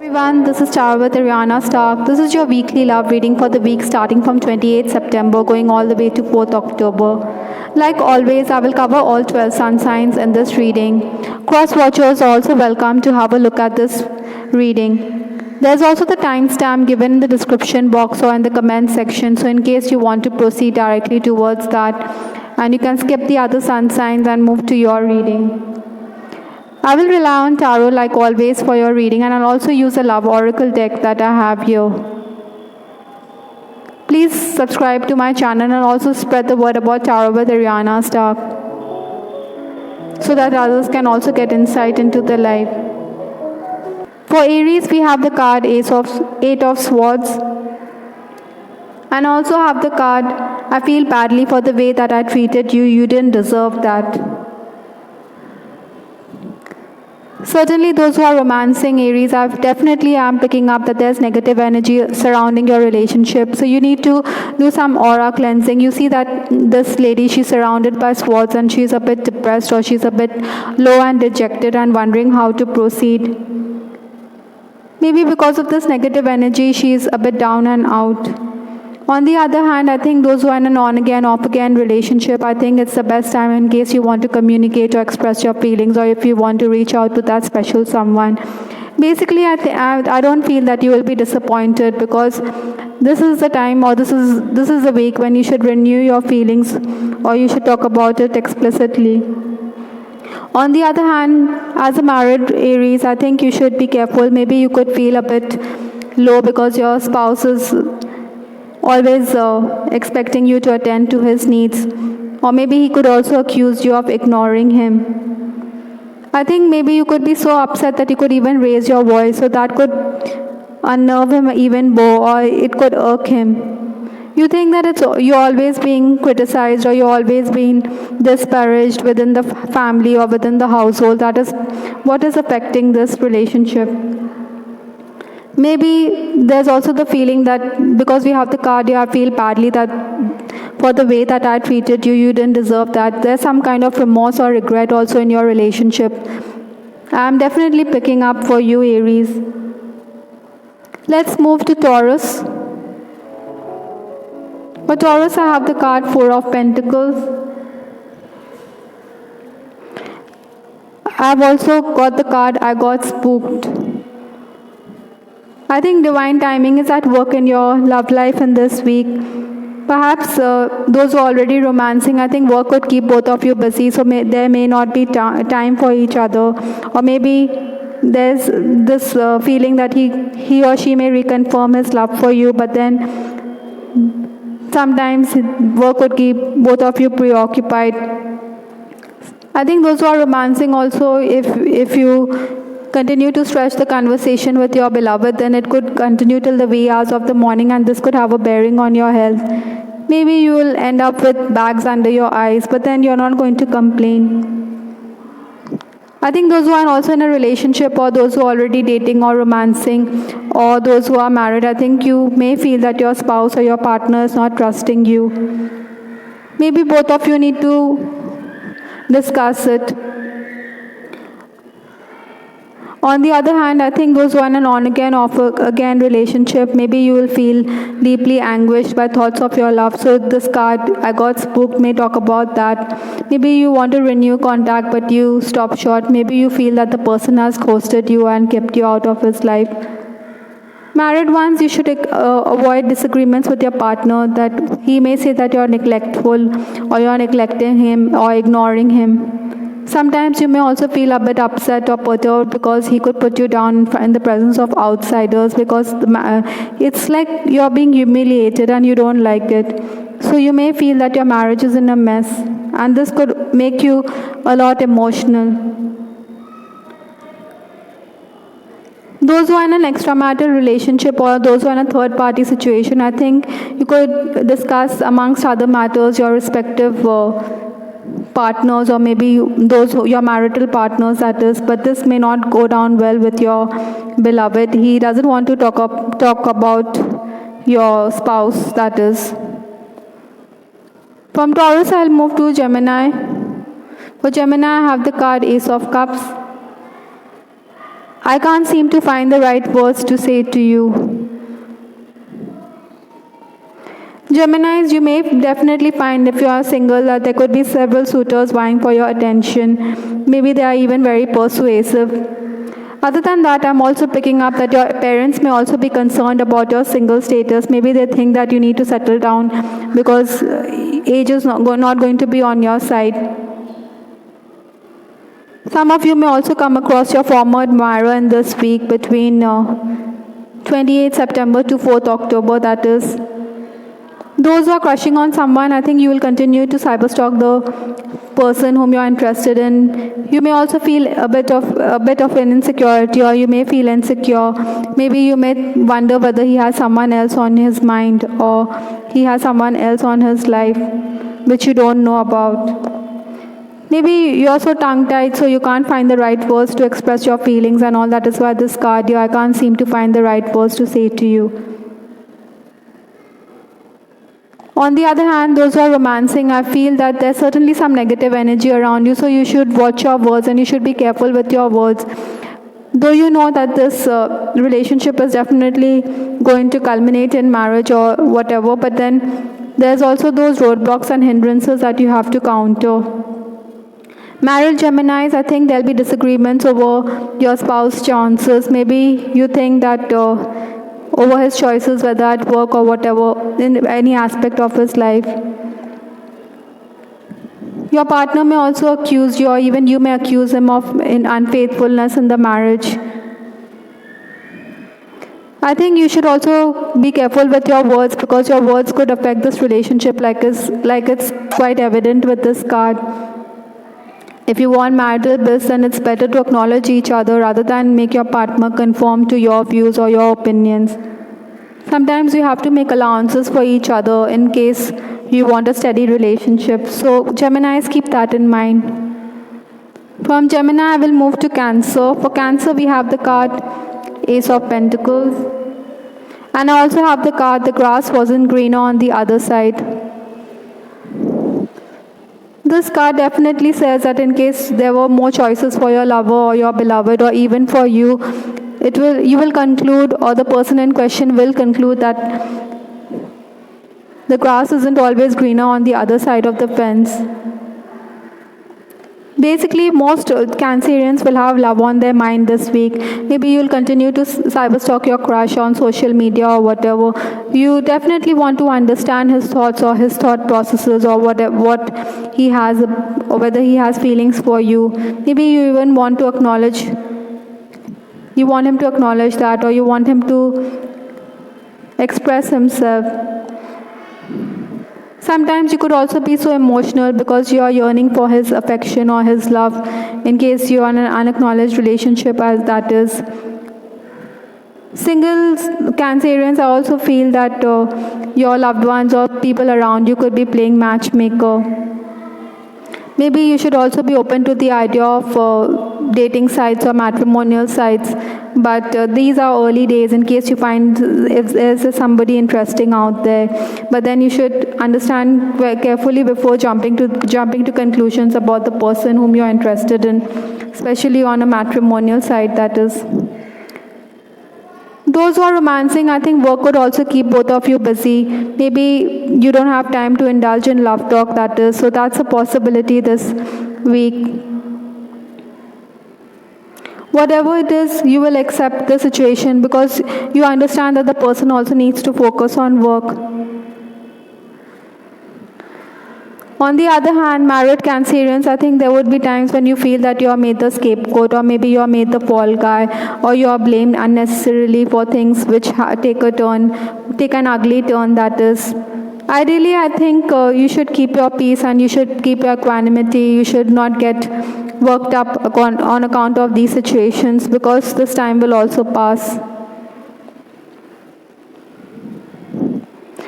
Everyone, this is Char with Ariana Stark. This is your weekly love reading for the week starting from 28th September going all the way to 4th October. Like always, I will cover all 12 sun signs in this reading. Cross watchers are also welcome to have a look at this reading. There's also the timestamp given in the description box or in the comment section, so in case you want to proceed directly towards that, and you can skip the other sun signs and move to your reading. I will rely on tarot like always for your reading, and I'll also use a love oracle deck that I have here. Please subscribe to my channel and also spread the word about tarot with Ariana Stark so that others can also get insight into the life. For Aries, we have the card Eight of Swords, and also have the card I feel badly for the way that I treated you. You didn't deserve that. Certainly, those who are romancing Aries, I definitely am picking up that there's negative energy surrounding your relationship. So you need to do some aura cleansing. You see that this lady, she's surrounded by swords and she's a bit depressed or she's a bit low and dejected and wondering how to proceed. Maybe because of this negative energy, she's a bit down and out. On the other hand, I think those who are in an on-again, off-again relationship, I think it's the best time in case you want to communicate or express your feelings, or if you want to reach out to that special someone. Basically, I don't feel that you will be disappointed, because this is the time, or this is the week when you should renew your feelings, or you should talk about it explicitly. On the other hand, as a married Aries, I think you should be careful. Maybe you could feel a bit low because your spouse is always expecting you to attend to his needs, or maybe he could also accuse you of ignoring him. I think maybe you could be so upset that you could even raise your voice, so that could unnerve him even more, or it could irk him. You think that you're always being criticized, or you're always being disparaged within the family or within the household. That is what is affecting this relationship. Maybe there's also the feeling that because we have the card here, I feel badly that for the way that I treated you, you didn't deserve that. There's some kind of remorse or regret also in your relationship. I'm definitely picking up for you, Aries. Let's move to Taurus. For Taurus, I have the card Four of Pentacles. I've also got the card I Got Spooked. I think divine timing is at work in your love life in this week. Perhaps those who are already romancing, I think work could keep both of you busy, so there may not be time for each other. Or maybe there's this feeling that he or she may reconfirm his love for you, but then sometimes work could keep both of you preoccupied. I think those who are romancing also, if you continue to stretch the conversation with your beloved, then it could continue till the wee hours of the morning, and this could have a bearing on your health. Maybe you will end up with bags under your eyes, but then you're not going to complain. I think those who are also in a relationship, or those who are already dating or romancing, or those who are married, I think you may feel that your spouse or your partner is not trusting you. Maybe both of you need to discuss it. On the other hand, I think those who are in an on-again, off-again relationship, maybe you will feel deeply anguished by thoughts of your love. So this card, I Got Spooked, may talk about that. Maybe you want to renew contact, but you stop short. Maybe you feel that the person has ghosted you and kept you out of his life. Married ones, you should avoid disagreements with your partner, that he may say that you're neglectful, or you're neglecting him, or ignoring him. Sometimes you may also feel a bit upset or perturbed because he could put you down in the presence of outsiders, because it's like you're being humiliated and you don't like it. So you may feel that your marriage is in a mess, and this could make you a lot emotional. Those who are in an extramarital relationship, or those who are in a third-party situation, I think you could discuss amongst other matters your respective partners, or maybe your marital partners, that is, but this may not go down well with your beloved. He doesn't want to talk about your spouse, that is. From Taurus, I'll move to Gemini. For Gemini, I have the card Ace of Cups. I can't seem to find the right words to say to you. Geminis, you may definitely find if you are single that there could be several suitors vying for your attention. Maybe they are even very persuasive. Other than that, I'm also picking up that your parents may also be concerned about your single status. Maybe they think that you need to settle down because age is not going to be on your side. Some of you may also come across your former admirer in this week between 28 September to 4th October, that is. Those who are crushing on someone, I think you will continue to cyberstalk the person whom you are interested in. You may also feel a bit of an insecurity, or you may feel insecure. Maybe you may wonder whether he has someone else on his mind, or he has someone else on his life which you don't know about. Maybe you're so tongue-tied, so you can't find the right words to express your feelings and all. That is why this card here, I can't seem to find the right words to say to you. On the other hand, those who are romancing, I feel that there's certainly some negative energy around you, so you should watch your words and you should be careful with your words. Though you know that this relationship is definitely going to culminate in marriage or whatever, but then there's also those roadblocks and hindrances that you have to counter. Married Geminis, I think there'll be disagreements over your spouse's chances. Maybe you think that over his choices, whether at work or whatever, in any aspect of his life. Your partner may also accuse you, or even you may accuse him of unfaithfulness in the marriage. I think you should also be careful with your words, because your words could affect this relationship, like it's quite evident with this card. If you want marital bliss, then it's better to acknowledge each other rather than make your partner conform to your views or your opinions. Sometimes you have to make allowances for each other in case you want a steady relationship. So Geminis, keep that in mind. From Gemini, I will move to Cancer. For Cancer, we have the card Ace of Pentacles. And I also have the card The Grass Wasn't Greener on the Other Side. This card definitely says that in case there were more choices for your lover or your beloved, or even for you, you will conclude, or the person in question will conclude, that the grass isn't always greener on the other side of the fence. Basically, most Cancerians will have love on their mind this week. Maybe you'll continue to cyberstalk your crush on social media or whatever. You definitely want to understand his thoughts or his thought processes, or what he has, or whether he has feelings for you. Maybe you even want to acknowledge, you want him to acknowledge that, or you want him to express himself. Sometimes you could also be so emotional because you are yearning for his affection or his love, in case you are in an unacknowledged relationship, as that is. Single Cancerians, I also feel that your loved ones or people around you could be playing matchmaker. Maybe you should also be open to the idea of dating sites or matrimonial sites, but these are early days in case you find if there's somebody interesting out there. But then you should understand very carefully before jumping to conclusions about the person whom you're interested in, especially on a matrimonial site, that is. Those who are romancing, I think work could also keep both of you busy. Maybe you don't have time to indulge in love talk, that is. So that's a possibility this week. Whatever it is, you will accept the situation because you understand that the person also needs to focus on work. On the other hand, married Cancerians, I think there would be times when you feel that you are made the scapegoat, or maybe you are made the fall guy, or you are blamed unnecessarily for things which take an ugly turn, that is. Ideally, I think you should keep your peace and you should keep your equanimity. You should not get worked up on account of these situations, because this time will also pass.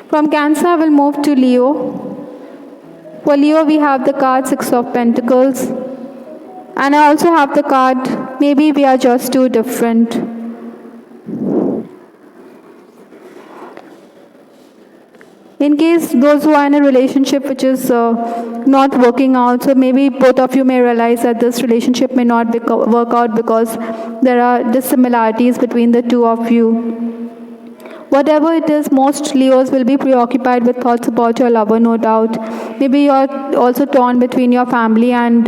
From Cancer, I will move to Leo. For Leo, we have the card Six of Pentacles. And I also have the card Maybe We Are Just Too Different. In case those who are in a relationship which is not working out, so maybe both of you may realize that this relationship may not work out because there are dissimilarities between the two of you. Whatever it is, most Leos will be preoccupied with thoughts about your lover, no doubt. Maybe you're also torn between your family and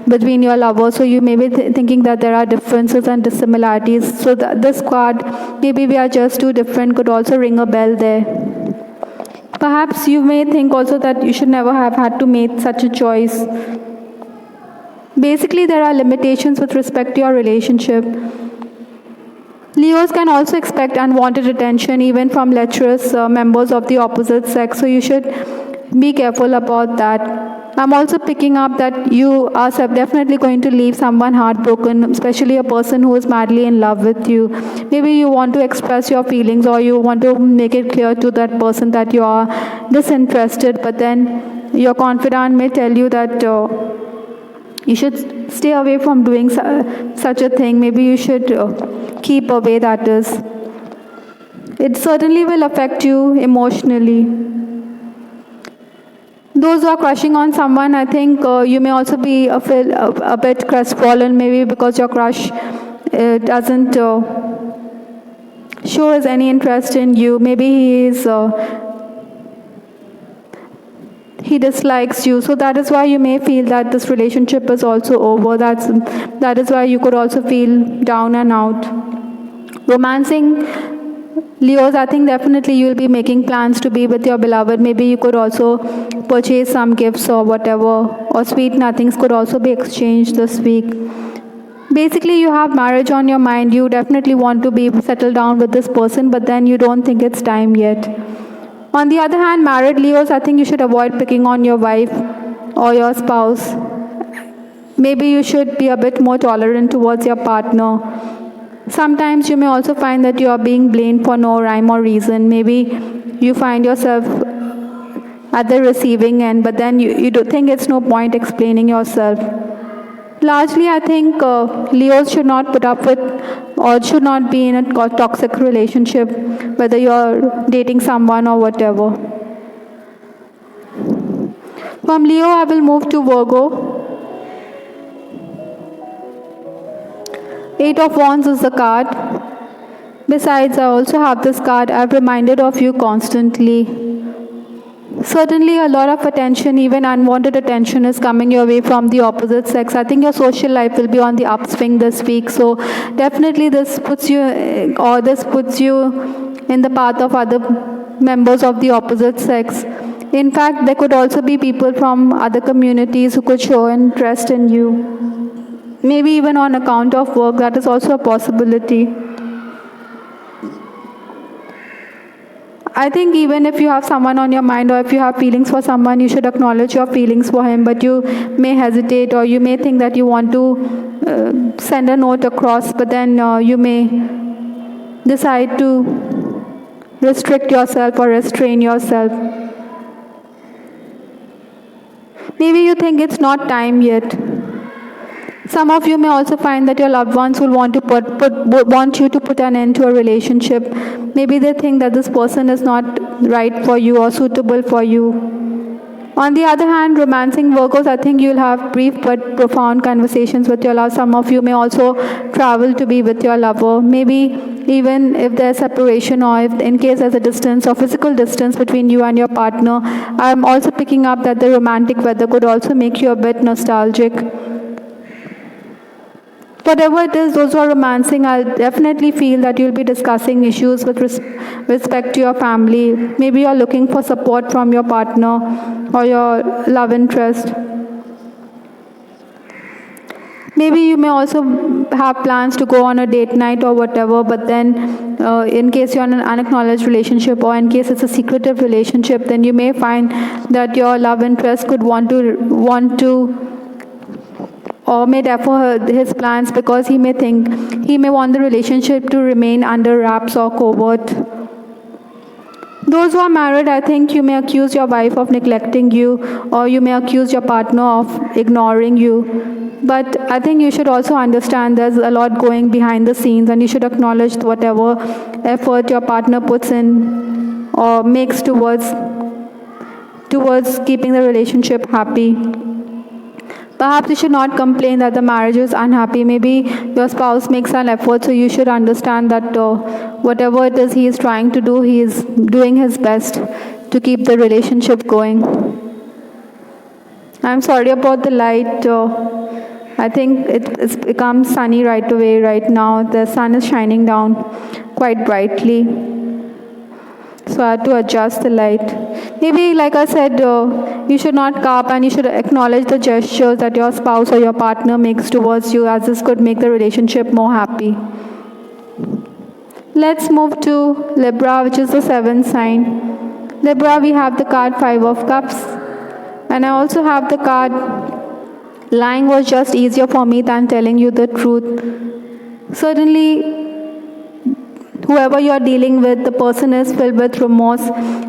between your lover, so you may be thinking that there are differences and dissimilarities. So this card, maybe we are just too different, could also ring a bell there. Perhaps you may think also that you should never have had to make such a choice. Basically, there are limitations with respect to your relationship. Leos can also expect unwanted attention even from lecherous members of the opposite sex, so you should be careful about that. I'm also picking up that you are definitely going to leave someone heartbroken, especially a person who is madly in love with you. Maybe you want to express your feelings or you want to make it clear to that person that you are disinterested, but then your confidant may tell you that you should stay away from doing such a thing. Maybe you should keep away, that is. It certainly will affect you emotionally. Those who are crushing on someone, I think you may also be a bit crestfallen, maybe because your crush doesn't show us any interest in you. Maybe he dislikes you, so that is why you may feel that this relationship is also over. That is why you could also feel down and out. Romancing Leos, I think definitely you will be making plans to be with your beloved. Maybe you could also purchase some gifts or whatever, or sweet nothings could also be exchanged this week. Basically, you have marriage on your mind. You definitely want to be settled down with this person, but then you don't think it's time yet. On the other hand, married Leos, I think you should avoid picking on your wife or your spouse. Maybe you should be a bit more tolerant towards your partner. Sometimes you may also find that you are being blamed for no rhyme or reason. Maybe you find yourself at the receiving end, but then you do think it's no point explaining yourself. Largely, I think Leos should not put up with or should not be in a toxic relationship, whether you're dating someone or whatever. From Leo, I will move to Virgo. 8 of Wands is the card. Besides, I also have this card. I'm reminded of you constantly. Certainly a lot of attention, even unwanted attention, is coming your way from the opposite sex. I think your social life will be on the upswing this week. So definitely this puts you in the path of other members of the opposite sex. In fact, there could also be people from other communities who could show interest in you. Maybe even on account of work, that is also a possibility. I think even if you have someone on your mind or if you have feelings for someone, you should acknowledge your feelings for him, but you may hesitate or you may think that you want to send a note across, but then you may decide to restrict yourself or restrain yourself. Maybe you think it's not time yet. Some of you may also find that your loved ones will want you to put an end to a relationship. Maybe they think that this person is not right for you or suitable for you. On the other hand, romancing Virgos, I think you'll have brief but profound conversations with your love. Some of you may also travel to be with your lover. Maybe even if there's separation or if in case there's a distance or physical distance between you and your partner, I'm also picking up that the romantic weather could also make you a bit nostalgic. Whatever it is, those who are romancing, I'll definitely feel that you'll be discussing issues with respect to your family. Maybe you're looking for support from your partner or your love interest. Maybe you may also have plans to go on a date night or whatever, but then in case you're in an unacknowledged relationship or in case it's a secretive relationship, then you may find that your love interest could want to or may defer his plans because he may want the relationship to remain under wraps or covert. Those who are married, I think you may accuse your wife of neglecting you or you may accuse your partner of ignoring you. But I think you should also understand there's a lot going behind the scenes and you should acknowledge whatever effort your partner puts in or makes towards towards keeping the relationship happy. Perhaps you should not complain that the marriage is unhappy. Maybe your spouse makes an effort, so you should understand that whatever it is he is trying to do, he is doing his best to keep the relationship going. I'm sorry about the light. I think it's become sunny right away right now. The sun is shining down quite brightly. So I had to adjust the light. Maybe, like I said, you should not carp and you should acknowledge the gestures that your spouse or your partner makes towards you, as this could make the relationship more happy. Let's move to Libra, which is the 7th sign. Libra, we have the card 5 of Cups. And I also have the card, lying was just easier for me than telling you the truth. Certainly, whoever you're dealing with, the person is filled with remorse.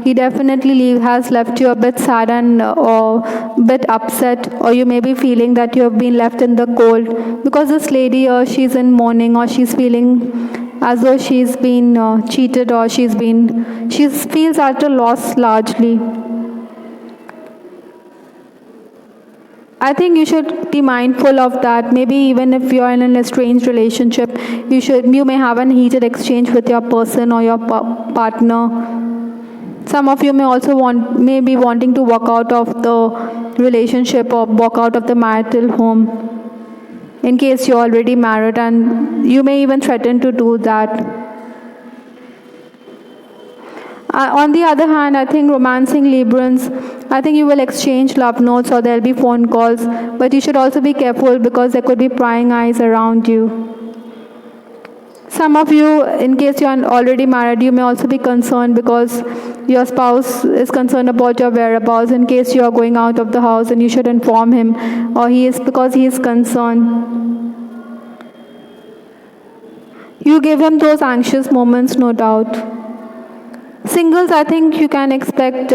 He definitely has left you a bit sad and or a bit upset, or you may be feeling that you have been left in the cold, because this lady, she's in mourning, or she's feeling as though she's been cheated, or she feels at a loss largely. I think you should be mindful of that. Maybe even if you're in an estranged relationship, you may have a heated exchange with your person or your partner. Some of you may also may be wanting to walk out of the relationship or walk out of the marital home, in case you're already married, and you may even threaten to do that. On the other hand, I think romancing Librans, I think you will exchange love notes or there'll be phone calls, but you should also be careful because there could be prying eyes around you. Some of you, in case you are already married, you may also be concerned because your spouse is concerned about your whereabouts. In case you are going out of the house, and you should inform him, or because he is concerned. You give him those anxious moments, no doubt. Singles, I think you can expect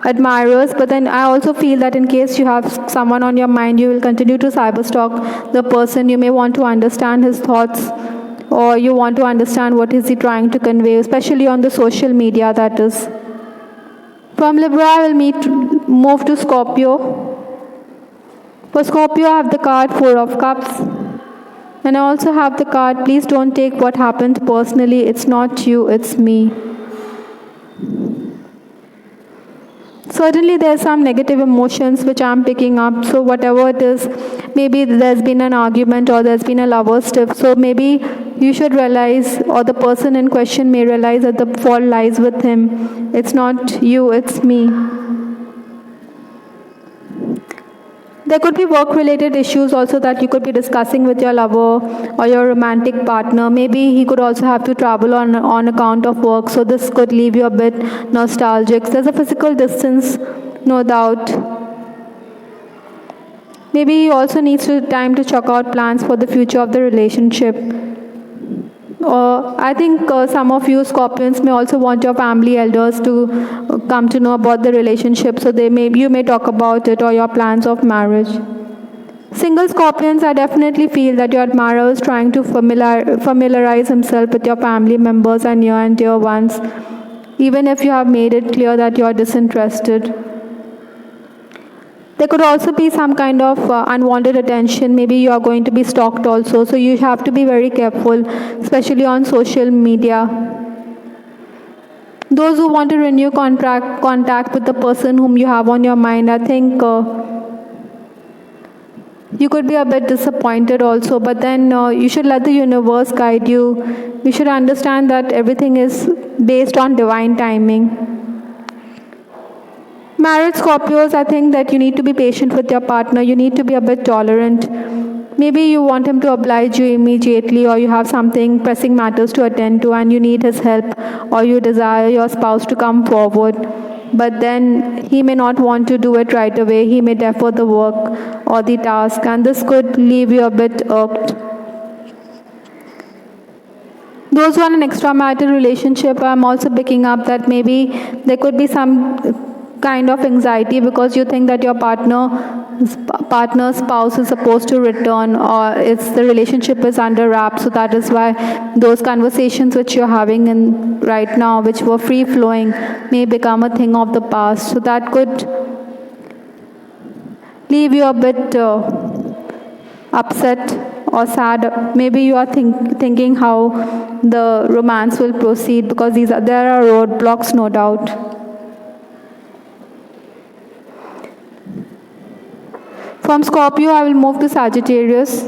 admirers, but then I also feel that in case you have someone on your mind, you will continue to cyberstalk the person. You may want to understand his thoughts, or you want to understand what is he trying to convey, especially on the social media, that is. From Libra, I will move to Scorpio. For Scorpio, I have the card 4 of Cups. And I also have the card, please don't take what happened personally. It's not you, it's me. Certainly there's some negative emotions which I'm picking up. So whatever it is, maybe there's been an argument or there's been a lover's tiff. So maybe you should realize, or the person in question may realize, that the fault lies with him. It's not you, it's me. There could be work-related issues also that you could be discussing with your lover or your romantic partner. Maybe he could also have to travel on account of work, so this could leave you a bit nostalgic. There's a physical distance, no doubt. Maybe he also needs time to chalk out plans for the future of the relationship. I think some of you Scorpions may also want your family elders to come to know about the relationship, so you may talk about it or your plans of marriage. Single Scorpions, I definitely feel that your admirer is trying to familiarize himself with your family members and near and dear ones, even if you have made it clear that you are disinterested. There could also be some kind of unwanted attention. Maybe you are going to be stalked also, so you have to be very careful, especially on social media. Those who want to renew contact with the person whom you have on your mind, I think you could be a bit disappointed also, but then you should let the universe guide you. You should understand that everything is based on divine timing. Married Scorpios, I think that you need to be patient with your partner. You need to be a bit tolerant. Maybe you want him to oblige you immediately, or you have something pressing matters to attend to and you need his help, or you desire your spouse to come forward. But then he may not want to do it right away. He may defer the work or the task, and this could leave you a bit irked. Those who are in an extramarital relationship, I'm also picking up that maybe there could be some kind of anxiety because you think that your partner partner's spouse is supposed to return, or it's the relationship is under wraps. So that is why those conversations which you're having in right now, which were free flowing, may become a thing of the past. So that could leave you a bit upset or sad. Maybe you are thinking how the romance will proceed, because there are roadblocks, no doubt. From Scorpio, I will move to Sagittarius.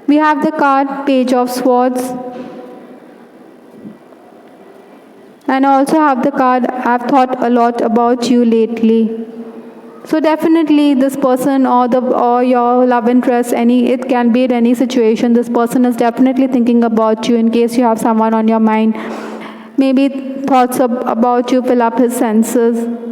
We have the card Page of Swords. And I also have the card I've thought a lot about you lately. So definitely this person or your love interest, it can be in any situation. This person is definitely thinking about you in case you have someone on your mind. Maybe thoughts about you fill up his senses.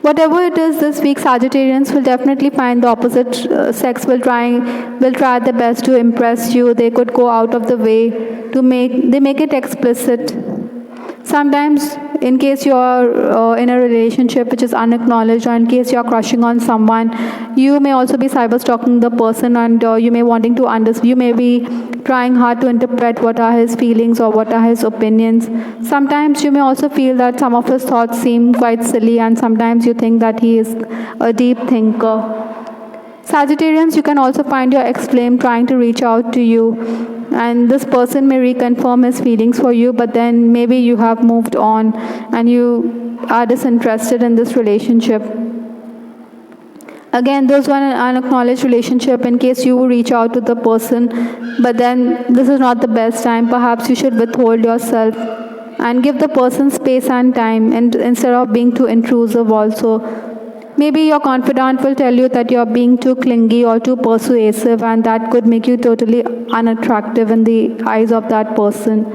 Whatever it is this week, Sagittarians will definitely find the opposite sex will try their best to impress you. They could go out of the way to make it explicit. Sometimes, in case you're in a relationship which is unacknowledged, or in case you're crushing on someone, you may also be cyber stalking the person, and you may be trying hard to interpret what are his feelings or what are his opinions. Sometimes you may also feel that some of his thoughts seem quite silly, and sometimes you think that he is a deep thinker. Sagittarians, you can also find your ex-flame trying to reach out to you, and this person may reconfirm his feelings for you, but then maybe you have moved on and you are disinterested in this relationship. Again, those who are in an unacknowledged relationship, in case you reach out to the person, but then this is not the best time, perhaps you should withhold yourself and give the person space and time, and instead of being too intrusive also. Maybe your confidant will tell you that you're being too clingy or too persuasive, and that could make you totally unattractive in the eyes of that person.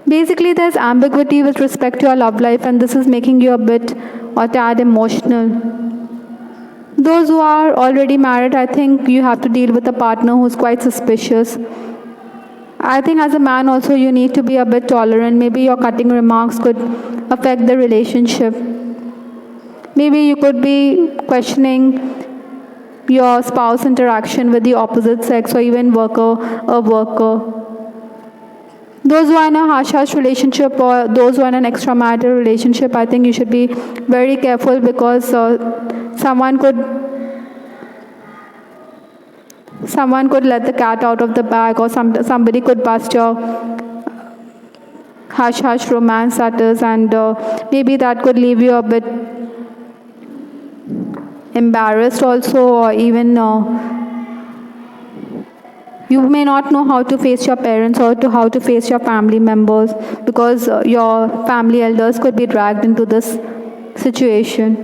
Basically, there's ambiguity with respect to your love life, and this is making you a bit or tad emotional. Those who are already married, I think you have to deal with a partner who's quite suspicious. I think as a man also you need to be a bit tolerant. Maybe your cutting remarks could affect the relationship. Maybe you could be questioning your spouse interaction with the opposite sex, or even a worker. Those who are in a hush-hush relationship, or those who are in an extramarital relationship, I think you should be very careful, because someone could let the cat out of the bag, or somebody could bust your hush-hush romance that is, and maybe that could leave you a bit embarrassed also, or even you may not know how to face your parents or how to face your family members, because your family elders could be dragged into this situation.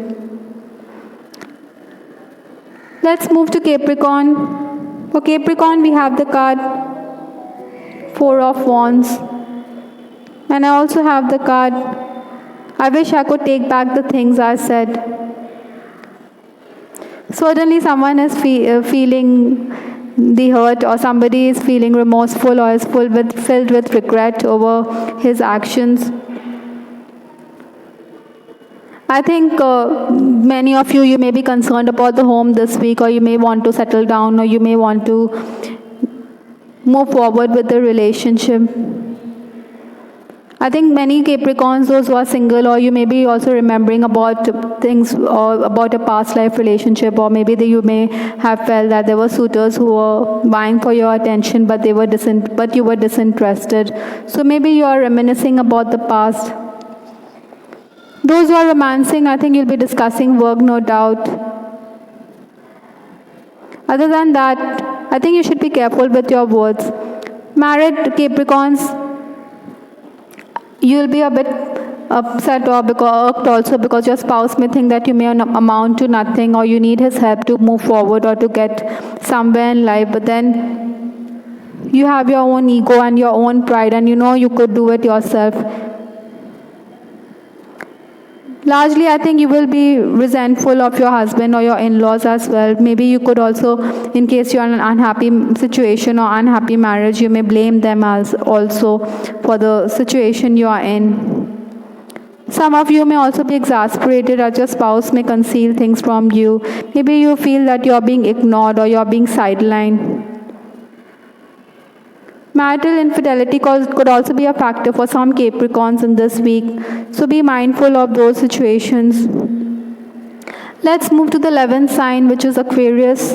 Let's move to Capricorn. For Capricorn, we have the card Four of Wands, and I also have the card I wish I could take back the things I said. Certainly someone is feeling the hurt, or somebody is feeling remorseful, or is filled with regret over his actions. I think many of you may be concerned about the home this week, or you may want to settle down, or you may want to move forward with the relationship. I think many Capricorns, those who are single, or you may be also remembering about things, or about a past life relationship, or maybe you may have felt that there were suitors who were vying for your attention, but you were disinterested. So maybe you are reminiscing about the past. Those who are romancing, I think you'll be discussing work, no doubt. Other than that, I think you should be careful with your words. Married Capricorns, you'll be a bit upset or irked also, because your spouse may think that you may amount to nothing, or you need his help to move forward or to get somewhere in life. But then you have your own ego and your own pride, and you know you could do it yourself. Largely, I think you will be resentful of your husband or your in-laws as well. Maybe you could also, in case you're in an unhappy situation or unhappy marriage, you may blame them as also for the situation you are in. Some of you may also be exasperated as your spouse may conceal things from you. Maybe you feel that you're being ignored or you're being sidelined. Marital infidelity could also be a factor for some Capricorns in this week, so be mindful of those situations. Let's move to the 11th sign, which is Aquarius.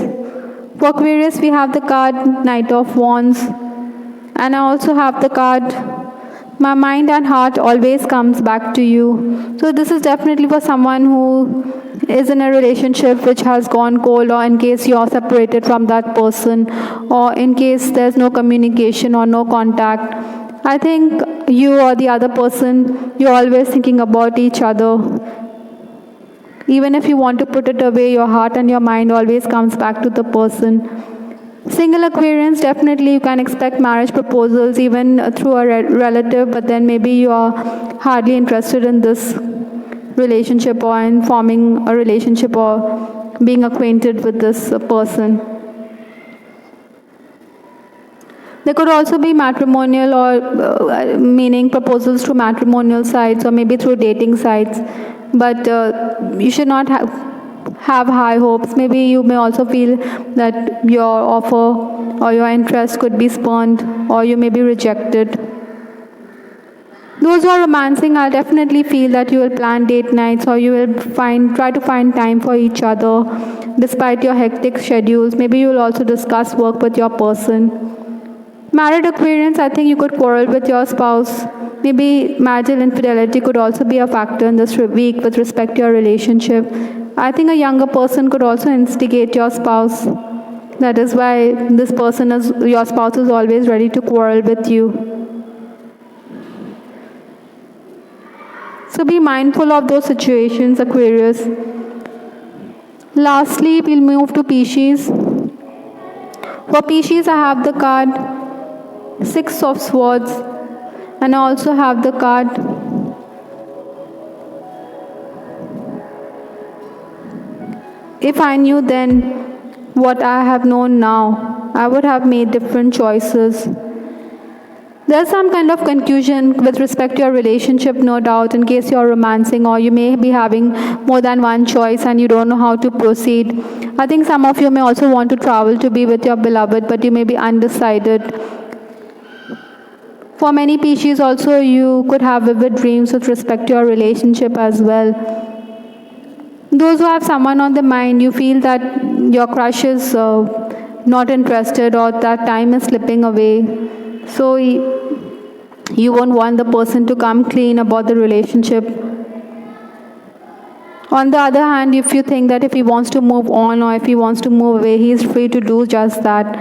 For Aquarius, we have the card Knight of Wands, and I also have the card My mind and heart always comes back to you. So this is definitely for someone who is in a relationship which has gone cold, or in case you are separated from that person, or in case there's no communication or no contact. I think you or the other person, you're always thinking about each other. Even if you want to put it away, your heart and your mind always comes back to the person. Single Aquarians, definitely you can expect marriage proposals even through a relative, but then maybe you are hardly interested in this relationship or in forming a relationship or being acquainted with this person. There could also be matrimonial or meaning proposals through matrimonial sites or maybe through dating sites, but you should not have high hopes. Maybe you may also feel that your offer or your interest could be spurned, or you may be rejected. Those who are romancing, I'll definitely feel that you will plan date nights, or you will try to find time for each other despite your hectic schedules. Maybe you will also discuss work with your person. Married Aquarians, I think you could quarrel with your spouse. Maybe marital infidelity could also be a factor in this week with respect to your relationship. I think a younger person could also instigate your spouse. That is why your spouse is always ready to quarrel with you. So be mindful of those situations, Aquarius. Lastly, we'll move to Pisces. For Pisces, I have the card Six of Swords, and I also have the card If I knew then what I have known now, I would have made different choices. There's some kind of confusion with respect to your relationship, no doubt, in case you're romancing, or you may be having more than one choice and you don't know how to proceed. I think some of you may also want to travel to be with your beloved, but you may be undecided. For many Pisces also, you could have vivid dreams with respect to your relationship as well. Those who have someone on the mind, you feel that your crush is not interested, or that time is slipping away. So you won't want the person to come clean about the relationship. On the other hand, if you think that if he wants to move on or if he wants to move away, he is free to do just that.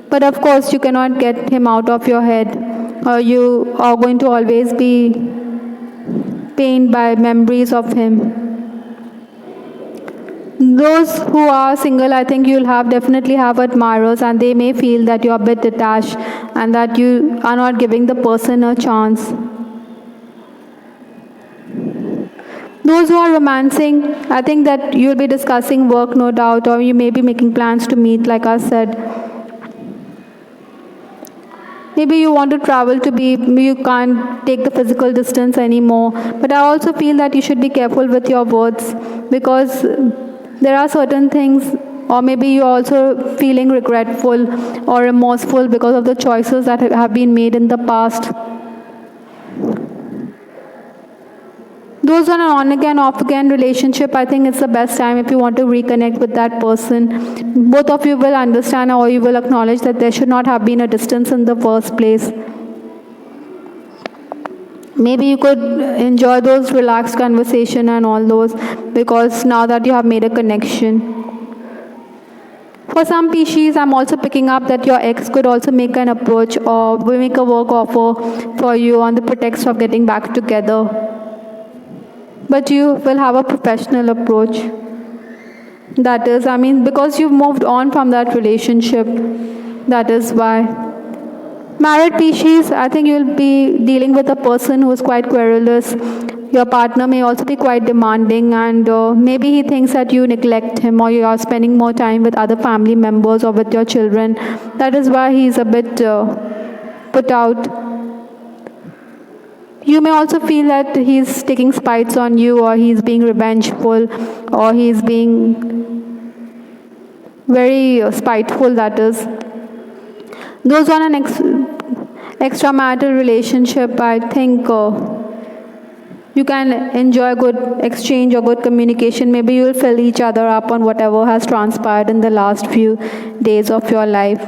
But of course, you cannot get him out of your head, or you are going to always be pained by memories of him. Those who are single, I think you'll definitely have admirers, and they may feel that you're a bit detached and that you are not giving the person a chance. Those who are romancing, I think that you'll be discussing work, no doubt, or you may be making plans to meet, like I said. Maybe you want to travel you can't take the physical distance anymore. But I also feel that you should be careful with your words, because there are certain things, or maybe you're also feeling regretful or remorseful because of the choices that have been made in the past. Those on an on-again, off-again relationship, I think it's the best time if you want to reconnect with that person. Both of you will understand, or you will acknowledge that there should not have been a distance in the first place. Maybe you could enjoy those relaxed conversation and all those, because now that you have made a connection. For some Pisces, I'm also picking up that your ex could also make an approach or make a work offer for you on the pretext of getting back together. But you will have a professional approach. That is, because you've moved on from that relationship. That is why. Married Pisces, I think you'll be dealing with a person who is quite querulous. Your partner may also be quite demanding, and maybe he thinks that you neglect him, or you are spending more time with other family members or with your children. That is why he's a bit put out. You may also feel that he's taking spites on you, or he's being revengeful, or he's being very spiteful, that is. Those on an extramarital relationship, I think you can enjoy good exchange or good communication. Maybe you'll fill each other up on whatever has transpired in the last few days of your life.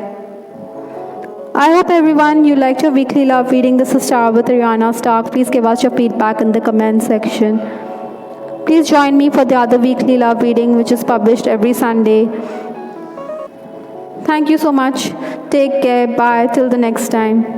I hope everyone you liked your weekly love reading. This is Star with Rihanna Stark. Please give us your feedback in the comment section. Please join me for the other weekly love reading, which is published every Sunday. Thank you so much. Take care. Bye. Till the next time.